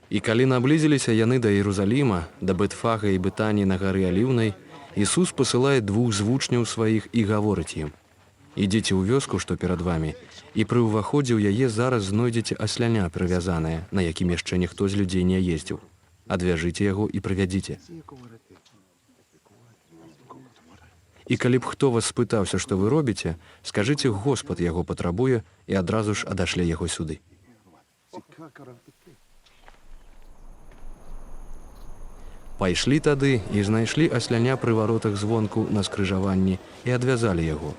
І калі наблізіліся яны да Іерусаліма, да Бетфага і Бетаніі на гары Аліўнай, Ісус пасылае 2 з вучняў сваіх і гаворыць ім: «Ідзіце ў вёску, што перад вамі, і пры ўваходзе ў яе зараз знойдзеце асляня прывязанае, на якім яшчэ ніхто з людзей не ездзіў. Адвяжыце яго і прывядзіце. І калі б хто вас спытаўся, што вы робіце, скажыце, Господ яго патрабуе, і адразу ж адашле яго сюды». Пайшлі тады і знайшлі асляня пры варотах звонку на скрыжаванні і адвязалі яго.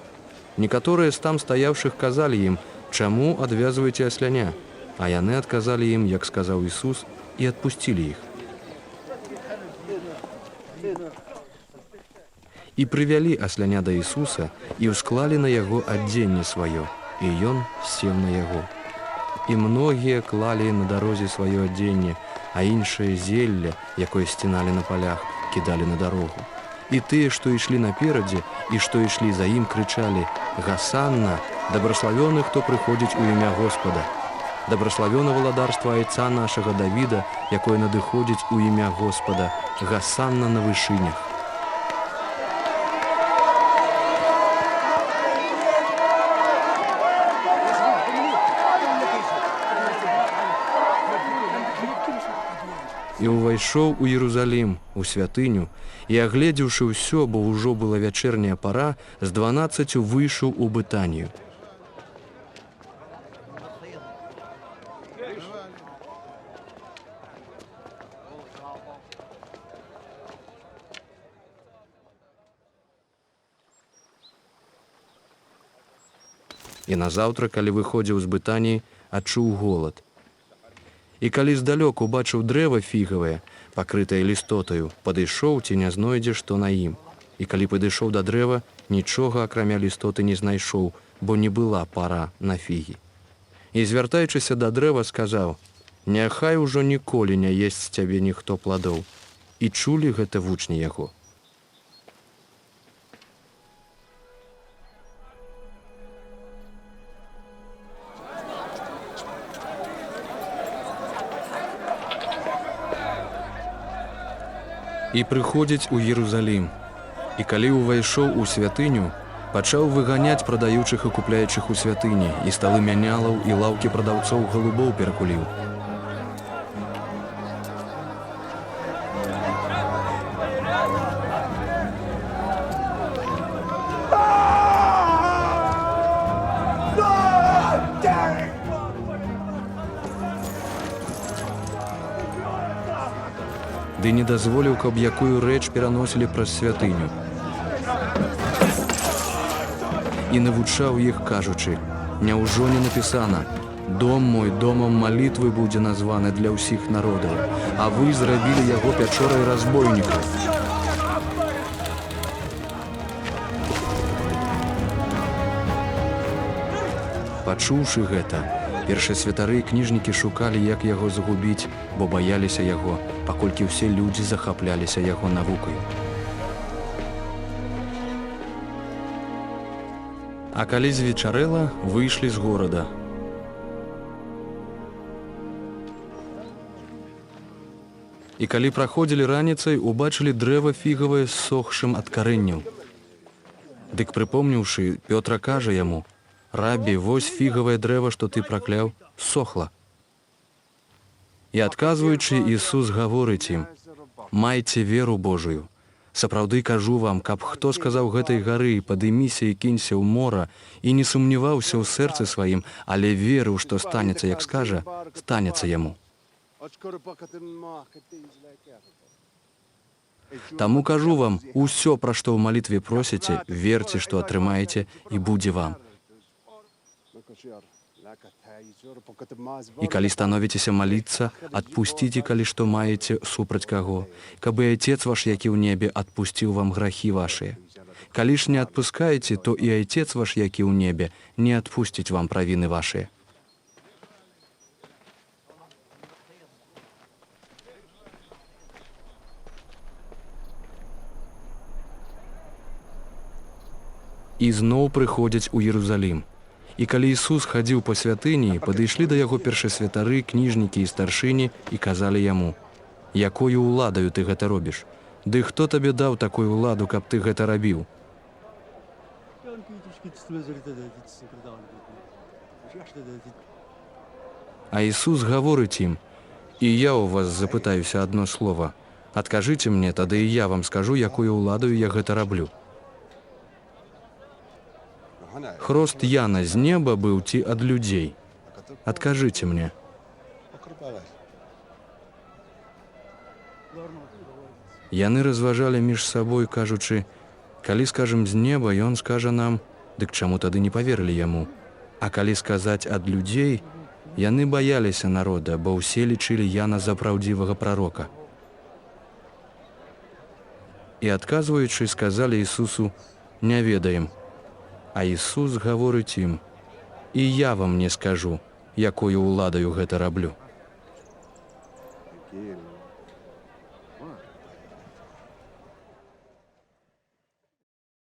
Некаторыя з там стаяўшых казалі ім: «Чаму адвязваеце асляня?» А яны адказалі ім, як сказаў Ісус, і адпусцілі іх. І прывялі асляня да Ісуса і ўсклалі на яго адзенне сваё, і ён сеў на яго. І многія клалі на дарозе сваё адзенне, а іншае зелля, якое сціналі на палях, кідалі на дарогу. І тыя, што ішлі наперадзе, і што ішлі за ім, крычалі: «Гасанна, дабраславёны, хто прыходзіць у імя Господа! Дабраславёна валадарства айца нашага Давіда, якое надыходзіць у імя Господа! Гасанна на вышынях!» І ўвайшоў у Іерусалім, у святыню, і, агледзеўшы ўсё, бо ўжо была вячэрняя пара, з 12 выйшаў у Бетанію. І назаўтра, калі выходзіў з Бетаніі, адчуў голад. І калі здалёк убачыў дрэва фігавае, пакрытае лістотаю, падышоў, ці не знойдзе, што на ім. І калі падышоў да дрэва, нічога акрамя лістоты не знайшоў, бо не была пара на фігі. І, звяртаючыся да дрэва, сказаў: «Няхай ужо ніколі не есць з цябе ніхто пладоў». І чулі гэта вучні яго. І прыходзіць у Іерусалім. І калі ўвайшоў у святыню, пачаў выганяць прадаючых і купляючых у святыні, і сталы мянялаў і лаўкі прадаўцоў галубоў перакуліў. Ды не дазволіў, каб якую рэч пераносілі праз святыню. І навучаў іх, кажучы: «Няўжо не напісана: Дом мой домам малітвы будзе названы для ўсіх народаў, а вы зрабілі яго пячорай разбойнікаў». Пачуўшы гэта, першасвятары і кніжнікі шукалі, як яго загубіць, бо баяліся яго, паколькі ўсе людзі захапляліся яго навукай. А калі звечарэла, выйшлі з горада. І калі праходзілі раніцай, убачылі дрэва фігавае з сохшым ад карэнняў. Дык прыпомніўшы, Пётра кажа яму: «Рабі, вось фігавае дрэва, што ты пракляў, сохла». І адказваючы, Ісус гаворыць ім: «Майце веру Божую. Сапраўды кажу вам, каб хто сказаў гэтай гары: падыміся і кінься ў мора, і не сумняваўся ў сэрцы сваім, але верыў, што станецца, як скажа, станецца яму. Таму кажу вам, усё, пра што ў малітве просіце, верце, што атрымаеце, і будзе вам. І калі становіцеся маліцца, адпусціце, калі што маеце супраць каго, каб і Айцец ваш, які ў небе, адпусціў вам грахі вашыя. Калі ж не адпускаеце, то і Айцец ваш, які ў небе, не адпусціць вам правіны вашыя». І зноў прыходзяць у Іерусалім. І калі Ісус хадзіў па святыні, падышлі да яго першасвятары, кніжнікі і старшыні і казалі яму: «Якою ўладаю ты гэта робіш? Ды хто табе даў такую ўладу, каб ты гэта рабіў?» А Ісус гаворыць ім: «І я ў вас запытаюся адно слова. Адкажыце мне, тады і я вам скажу, якую ўладаю я гэта раблю. Хрост Яна з неба быў ці ад людзей? Адкажыце мне». Яны разважалі між сабой, кажучы: «Калі скажам з неба, ён скажа нам, дык чаму тады не паверылі яму? А калі сказаць ад людзей, яны баяліся народа, бо ўсе лічылі Яна за праўдзівага прарока». І адказваючы, сказалі Ісусу: «Не ведаем». А Ісус гаворыць ім: «І я вам не скажу, якою ўладаю гэта раблю».